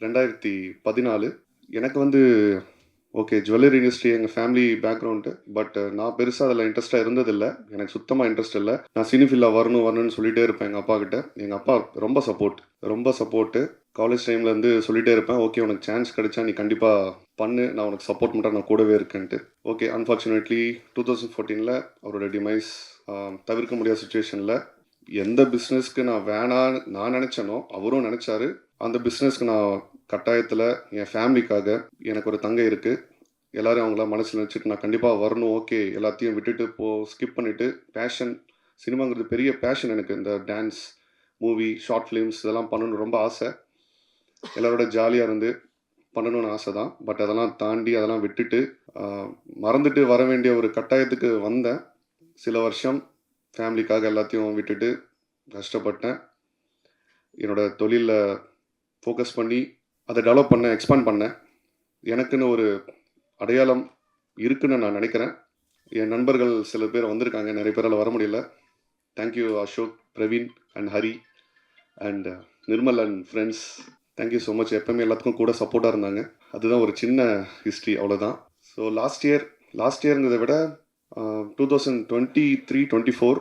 2014. எனக்கு வந்து okay jewellery industry எங்கள் ஃபேமிலி பேக்ரவுண்டு. பட் நான் பெருசாக அதில் இன்ட்ரெஸ்ட்டாக இருந்ததில்லை. எனக்கு சுத்தமாக இன்ட்ரெஸ்ட் இல்லை. நான் சினி ஃபீல்டில் வரணும் வரணும்னு சொல்லிகிட்டே இருப்பேன் எங்கள் அப்பா கிட்ட. எங்கள் அப்பா ரொம்ப சப்போர்ட்டு. காலேஜ் டைம்லேருந்து சொல்லிகிட்டே இருப்பேன், ஓகே உனக்கு சான்ஸ் கிடைச்சா நீ கண்டிப்பாக பண்ணு, நான் உனக்கு சப்போர்ட் பண்ணுறேன், நான் கூடவே இருக்கேன்ட்டு. ஓகே அன்ஃபார்ச்சுனேட்லி 2014 அவரோட டிமைஸ் தவிர்க்க முடியாத சுச்சுவேஷனில் எந்த பிஸ்னஸ்க்கு நான் வேணான்னு நான் நினச்சேனோ அவரும் நினச்சாரு. அந்த பிஸ்னஸ்க்கு நான் கட்டாயத்தில் என் ஃபேமிலிக்காக, எனக்கு ஒரு தங்கை இருக்குது, எல்லோரும் அவங்கள மனசில் நினச்சிட்டு நான் கண்டிப்பாக வரணும். ஓகே எல்லாத்தையும் விட்டுட்டு ஸ்கிப் பண்ணிவிட்டு பேஷன், சினிமாங்கிறது பெரிய பேஷன் எனக்கு. இந்த டான்ஸ், மூவி, ஷார்ட் ஃபிலிம்ஸ் இதெல்லாம் பண்ணணும்னு ரொம்ப ஆசை. எல்லாரோட ஜாலியாக இருந்து பண்ணணும்னு ஆசை தான். பட் அதெல்லாம் தாண்டி அதெல்லாம் விட்டுட்டு மறந்துட்டு வர வேண்டிய ஒரு கட்டாயத்துக்கு வந்தேன். சில வருஷம் ஃபேமிலிக்காக எல்லாத்தையும் விட்டுட்டு கஷ்டப்பட்டேன். என்னோடய தொழிலில் ஃபோக்கஸ் பண்ணி அதை டெவலப் பண்ணேன், எக்ஸ்பேண்ட் பண்ணேன். எனக்குன்னு ஒரு அடையாளம் இருக்குன்னு நான் நினைக்கிறேன். என் நண்பர்கள் சில பேர் வந்திருக்காங்க, நிறைய பேரால் வர முடியல. Thank you Ashok, Praveen and Hari and Nirmal and friends. Thank you so much. எப்பவுமே எல்லாத்துக்கும் கூட சப்போர்ட்டாக இருந்தாங்க. அதுதான் ஒரு சின்ன ஹிஸ்ட்ரி, அவ்வளோதான். ஸோ லாஸ்ட் இயருங்கிறத விட 2023-24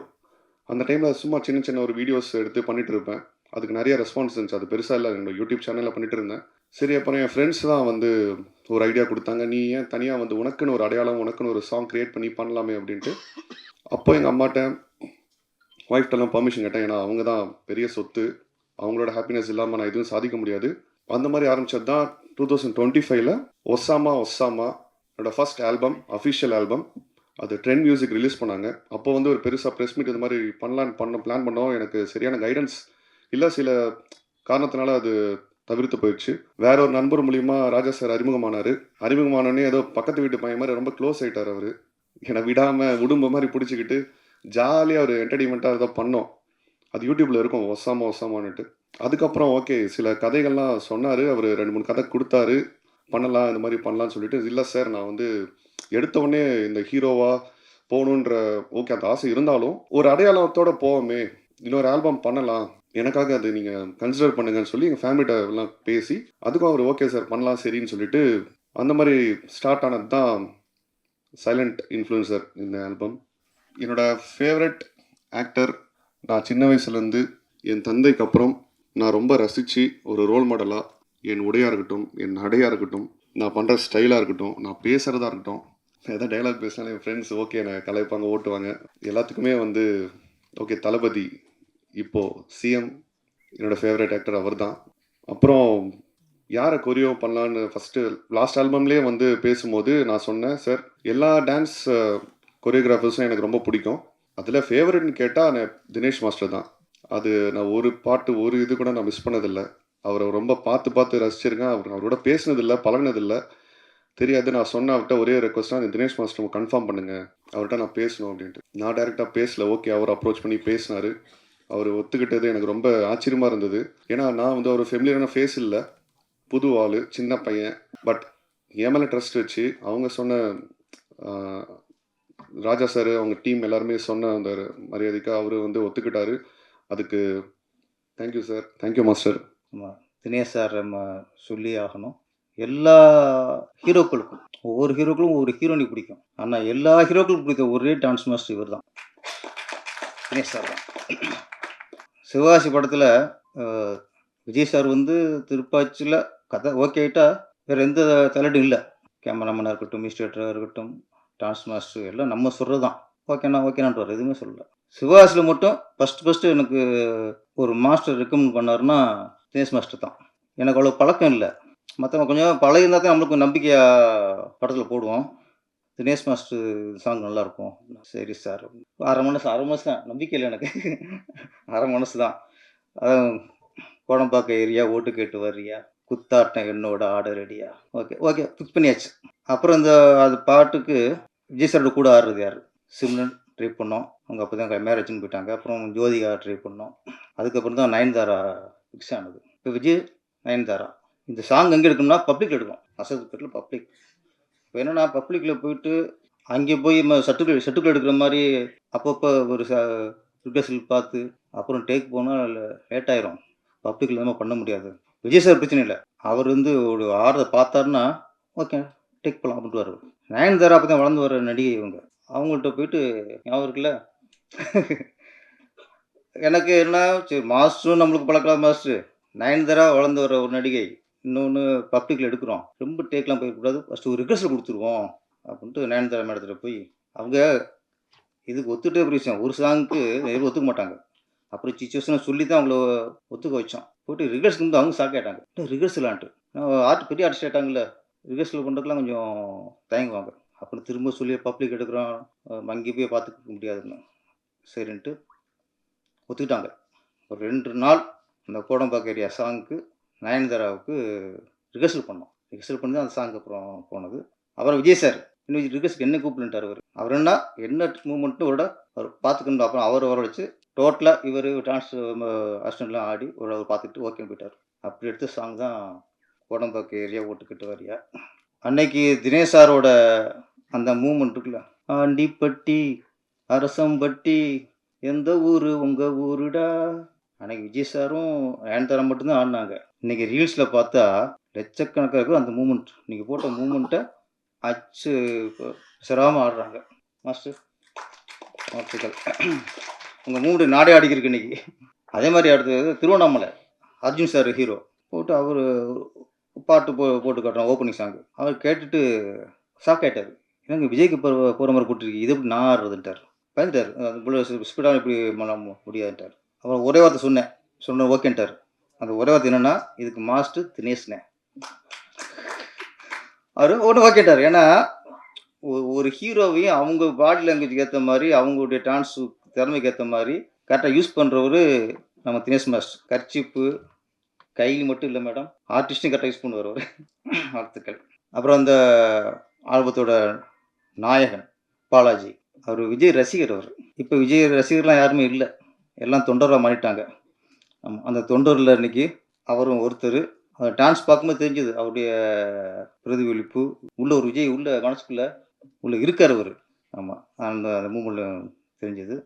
அந்த டைமில் சும்மா சின்ன ஒரு வீடியோஸ் எடுத்து பண்ணிகிட்டு இருப்பேன். அதுக்கு நிறைய ரெஸ்பான்ஸ் இருந்துச்சு. அது பெருசாக இல்லை, என்னோட யூடியூப் சேனலில் பண்ணிகிட்டு இருந்தேன். சரி, அப்புறம் என் ஃப்ரெண்ட்ஸ் தான் வந்து ஒரு ஐடியா கொடுத்தாங்க, நீ ஏன் தனியாக வந்து உனக்குன்னு ஒரு அடையாளம், உனக்குன்னு ஒரு சாங் க்ரியேட் பண்ணி பண்ணலாமே அப்படின்ட்டு. அப்போ எங்கள் அம்மாட்ட ஒய்ஃப்டெல்லாம் பர்மிஷன் கேட்டேன். ஏன்னா அவங்க தான் பெரிய சொத்து, அவங்களோட ஹாப்பினஸ் இல்லாமல் நான் எதுவும் சாதிக்க முடியாது. அந்த மாதிரி ஆரம்பித்தது தான் 2025 ஒசாமா என்னோடய ஃபர்ஸ்ட் ஆல்பம், அஃபிஷியல் ஆல்பம். அது ட்ரெண்ட் மியூசிக் ரிலீஸ் பண்ணாங்க. அப்போ வந்து ஒரு பெருசாக ப்ரெஸ் மீட் இது மாதிரி பிளான் பண்ணோம். எனக்கு சரியான கைடன்ஸ் இல்லை, சில காரணத்தினால அது தவிர்த்து போயிடுச்சு. வேற ஒரு நண்பர் மூலிமா ராஜா சார் அறிமுகமானோடனே ஏதோ பக்கத்து வீட்டு பையன் மாதிரி ரொம்ப க்ளோஸ் ஆகிட்டார். அவர் என்னை விடாமல் உடும்ப மாதிரி பிடிச்சிக்கிட்டு ஜாலியாக ஒரு என்டர்டெயின்மெண்ட்டாக ஏதோ பண்ணோம். அது யூடியூப்பில் இருக்கும், ஒசாமான்னுட்டு. அதுக்கப்புறம் ஓகே சில கதைகள்லாம் சொன்னார். அவர் 2-3 கதை கொடுத்தாரு, பண்ணலாம் இந்த மாதிரி பண்ணலான்னு சொல்லிட்டு. இல்லை சார், நான் வந்து எடுத்தவுடனே இந்த ஹீரோவாக போகணுன்ற ஓகே அந்த ஆசை இருந்தாலும் ஒரு அடையாளத்தோடு போவோமே, இன்னொரு ஆல்பம் பண்ணலாம், எனக்காக அது நீங்கள் கன்சிடர் பண்ணுங்கன்னு சொல்லி எங்கள் ஃபேமிலிட்ட எல்லாம் பேசி அதுக்கும் அவர் ஓகே சார் பண்ணலாம் சரின்னு சொல்லிட்டு அந்த மாதிரி ஸ்டார்ட் ஆனது தான் சைலண்ட் இன்ஃப்ளூயன்சர் இந்த ஆல்பம். என்னோட ஃபேவரட் ஆக்டர், நான் சின்ன வயசுலேருந்து என் தந்தைக்கு அப்புறம் நான் ரொம்ப ரசித்து ஒரு ரோல் மாடலாக என் உடையாக இருக்கட்டும், என் நடையாக இருக்கட்டும், நான் பண்ணுற ஸ்டைலாக இருக்கட்டும், நான் பேசுகிறதா இருக்கட்டும், எதாவது டைலாக் பேசினாலும் என் ஃப்ரெண்ட்ஸ் ஓகே நான் கலாய்ப்பாங்க, ஓட்டுவாங்க. எல்லாத்துக்குமே வந்து ஓகே தளபதி இப்போது சிஎம் என்னோடய ஃபேவரட் ஆக்டர் அவர் தான். அப்புறம் யாரை கொரியோ பண்ணலான்னு ஃபஸ்ட்டு லாஸ்ட் ஆல்பம்லேயே வந்து பேசும்போது நான் சொன்னேன், சார் எல்லா டான்ஸ் கொரியோகிராஃபர்ஸும் எனக்கு ரொம்ப பிடிக்கும், அதில் ஃபேவரட்னு கேட்டால் நான் தினேஷ் மாஸ்டர் தான். அது நான் ஒரு பாட்டு ஒரு இது கூட நான் மிஸ் பண்ணதில்லை. அவரை ரொம்ப பார்த்து ரசிச்சிருக்கேன். அவரோட பேசினதில்லை, பழகினதில்லை, தெரியாது. நான் சொன்ன அவர்கிட்ட ஒரே ரெக்வஸ்ட்டாக அந்த தினேஷ் மாஸ்டர் கன்ஃபார்ம் பண்ணுங்கள், அவர்கிட்ட நான் பேசணும் அப்படின்ட்டு. நான் டேரெக்டாக பேசல, ஓகே அவர் அப்ரோச் பண்ணி பேசினார். அவர் ஒத்துக்கிட்டது எனக்கு ரொம்ப ஆச்சரியமாக இருந்தது. ஏன்னா நான் வந்து ஒரு ஃபெமிலியரான ஃபேஸ் இல்லை, புது ஆள், சின்ன பையன். பட் என் மேலே ட்ரஸ்ட் வச்சு அவங்க சொன்ன ராஜா சார் அவங்க டீம் எல்லாருமே சொன்ன அந்த மரியாதைக்காக அவர் வந்து ஒத்துக்கிட்டாரு. அதுக்கு thank you sir, thank you master. Dinesh sir நம்ம சொல்லி ஆகணும். எல்லா ஹீரோக்களுக்கும் ஒவ்வொரு ஹீரோக்களும் ஒவ்வொரு ஹீரோனி பிடிக்கும். ஆனால் எல்லா ஹீரோக்களுக்கும் பிடித்த ஒரே டான்ஸ் மாஸ்டர் இவர் தான், தினேஷ் சார் தான். சிவகாசி படத்தில் விஜய் சார் வந்து திருப்பாச்சியில் கதை ஓகே ஆகிட்டா வேறு எந்த தலைடும் இல்லை. கேமராமேனாக இருக்கட்டும், மினிஸ்ட்ரேட்டராக இருக்கட்டும், டான்ஸ் மாஸ்டர் எல்லாம் நம்ம சொல்கிறது தான். ஓகேனான்ட்டு வர எதுவுமே சொல்லலை. சிவகாசியில் மட்டும் ஃபஸ்ட்டு எனக்கு ஒரு மாஸ்டர் ரெக்கமெண்ட் பண்ணாருன்னா தினேஷ் மாஸ்டர் தான். எனக்கு அவ்வளோ பழக்கம் இல்லை, மற்றவங்க கொஞ்சம் பழகிருந்தால் தான் நம்மளுக்கு நம்பிக்கையாக படத்தில் போடுவோம். தினேஷ் மாஸ்டர் சாங் நல்லாயிருக்கும், சரி சார். அரை மனசு தான், நம்பிக்கை இல்லை எனக்கு, அரை மனசு தான். கோடம்பாக்க ஏரியா, ஓட்டு கேட்டு வர்றியா, குத்தாட்டம் என்னோட ஆர்டர் ரெடியா, ஓகே ஃபிக்ஸ் பண்ணியாச்சு. அப்புறம் அது பாட்டுக்கு விஜய் சாரோட கூட ஆடுறது யார், சிம்ரன் ட்ரை பண்ணோம். அவங்க அப்போ தான் மேரேஜ்னு போயிட்டாங்க. அப்புறம் ஜோதிகா ட்ரை பண்ணோம். அதுக்கப்புறம் தான் நயன்தாரா ஃபிக்ஸ் ஆனது. இப்போ விஜய் நயன்தாரா இந்த சாங் எங்கே எடுக்கணும்னா பப்ளிக் எடுக்கும், அசத்துப்பேட்டில் பப்ளிக். இப்போ என்னென்னா பப்ளிக்கில் போயிட்டு அங்கே போய் செட்டுக்குள் எடுக்கிற மாதிரி அப்பப்போ ஒரு ரிஹர்சல் பார்த்து அப்புறம் டேக் போனால் லேட் ஆயிரும். பப்ளிக்கில் நம்ம பண்ண முடியாது. விஜய் சார் பிரச்சனை இல்லை. அவர் வந்து ஒரு ஆடுறத பார்த்தாருன்னா, ஓகே டேக் பண்ணலாம் அப்படின்ட்டு வருவார். நயன்தாரா அப்போ தான் வளர்ந்து வர நடிகை இவங்க. அவங்கள்ட்ட போயிட்டு ஞாபகம் இருக்குல்ல, எனக்கு என்ன சரி மாஸ்டரும் நம்மளுக்கு பழக்கலாம் மாஸ்டர். நயன்தாரா வளர்ந்து வர ஒரு நடிகை. இன்னொன்று பப்ளிக்கில் எடுக்கிறோம். ரொம்ப டேக்லாம் போயிடக்கூடாது. ஃபஸ்ட்டு ஒரு ரிகர்சல் கொடுத்துருவோம் அப்படின்ட்டு நயன்தாரா மேடத்துல போய் அவங்க இதுக்கு ஒத்துட்டே ஒரு விஷயம். ஒரு சாங்க்கு நிறைய பேர் ஒத்துக்க மாட்டாங்க. அப்புறம் சிச்சுவேஷனை சொல்லி தான் அவங்கள ஒத்துக்க வச்சோம். போயிட்டு ரிகர்சல் வந்து அவங்க ஷாக் ஆகிட்டாங்க. ரிகர்சலான்ட்டு பெரிய ஆர்டிஸ்ட் ஆகிட்டாங்கல்ல, ரிகர்சல் பண்ணுறதுக்குலாம் கொஞ்சம் தயங்குவாங்க. அப்புறம் திரும்ப சொல்லி பப்ளிக் எடுக்கிறோம், அங்கே போய் பார்த்துக்க முடியாதுன்னு சரின்ட்டு ஒத்துக்கிட்டாங்க. ஒரு 2 நாள் அந்த கோடம்பாக்கம் ஏரியா சாங்க்கு நயன்தாராவுக்கு ரிகர்சல் பண்ணோம். ரிகர்சல் பண்ணி தான் அந்த சாங் அப்புறம் போனது. அப்புறம் விஜய் சார் இன்னும் ரிகர்சலுக்கு என்ன கூப்பிட்டுட்டார் அவர். அவர் என்ன மூமெண்ட்னு ஒரு அவர் பார்த்துக்கணும். அப்புறம் அவர் வர வச்சு டோட்டலாக இவர் டான்ஸ் அசிஸ்டண்ட்லாம் ஆடி ஒரு அவர் பார்த்துட்டு ஓகேன்னு போயிட்டார். அப்படி எடுத்த சாங் தான் கோடம்பாக்கம் ஏரியா ஓட்டுக்கிட்டு வரியா. அன்னைக்கு தினேஷ் சாரோட அந்த மூமெண்ட் இருக்குல்ல, ஆண்டிப்பட்டி அரசம்பட்டி எந்த ஊரு உங்க ஊருடா. அன்னைக்கு விஜய் சாரும் நயன்தாரா மட்டும்தான் ஆடினாங்க. இன்னைக்கு ரீல்ஸில் பார்த்தா லட்சக்கணக்காக இருக்கும் அந்த மூமெண்ட். நீங்கள் போட்ட மூமெண்ட்டை அச்சு சிராமல் ஆடுறாங்க. மாஸ்டர் வாழ்த்துக்கள். உங்கள் மூமெண்ட் நாடே ஆடிக்கிருக்கு இன்னைக்கு. அதே மாதிரி அடுத்தது திருவண்ணாமலை அர்ஜுன் சார் ஹீரோ போட்டு அவர் பாட்டு போட்டு காட்டுறோம் ஓப்பனிங் சாங்கு. அவர் கேட்டுட்டு ஷாக் ஆகிட்டார். என்னங்க விஜய்க்கு போகிற மாதிரி போட்டுருக்கு, இது எப்படி நான் ஆடுறதுன்ட்டார். பயந்துட்டார். இவ்வளோ ஸ்பீடாக இப்படி முடியாதுன்ட்டார். அப்புறம் ஒரே வார்த்தை சொன்ன ஓகேன்ட்டார். அந்த ஒரே வார்த்தை என்னென்னா, இதுக்கு மாஸ்டர் தினேஷ்னே. அவர் ஒன்று ஓகேட்டார். ஏன்னா ஒரு ஹீரோவையும் அவங்க பாடி லாங்குவேஜுக்கு ஏற்ற மாதிரி அவங்களுடைய டான்ஸ் திறமைக்கு ஏற்ற மாதிரி கரெக்டாக யூஸ் பண்ணுறவர் நம்ம தினேஷ் மாஸ்டர். கர்ச்சிப்பு கையில் மட்டும் இல்லை மேடம், ஆர்டிஸ்ட்டும் கரெக்டாக யூஸ் பண்ணுவார் அவர். வாழ்த்துக்கள். அப்புறம் அந்த ஆல்பத்தோட நாயகன் பாலாஜி, அவர் விஜய் ரசிகர். அவர் இப்போ விஜய் ரசிகர்லாம் யாருமே இல்லை, எல்லாம் தொண்டராக மாறிட்டாங்க. ஆமாம், அந்த தொண்டரில் இன்னைக்கு அவரும் ஒருத்தர். அவர் டான்ஸ் பார்க்கும்போது தெரிஞ்சது அவருடைய பிரதிபலிப்பு. உள்ள ஒரு விஜய் உள்ள மனசுக்குள்ளே உள்ள இருக்கார் அவர். ஆமாம், அந்த மூமெண்ட்டில் தெரிஞ்சது.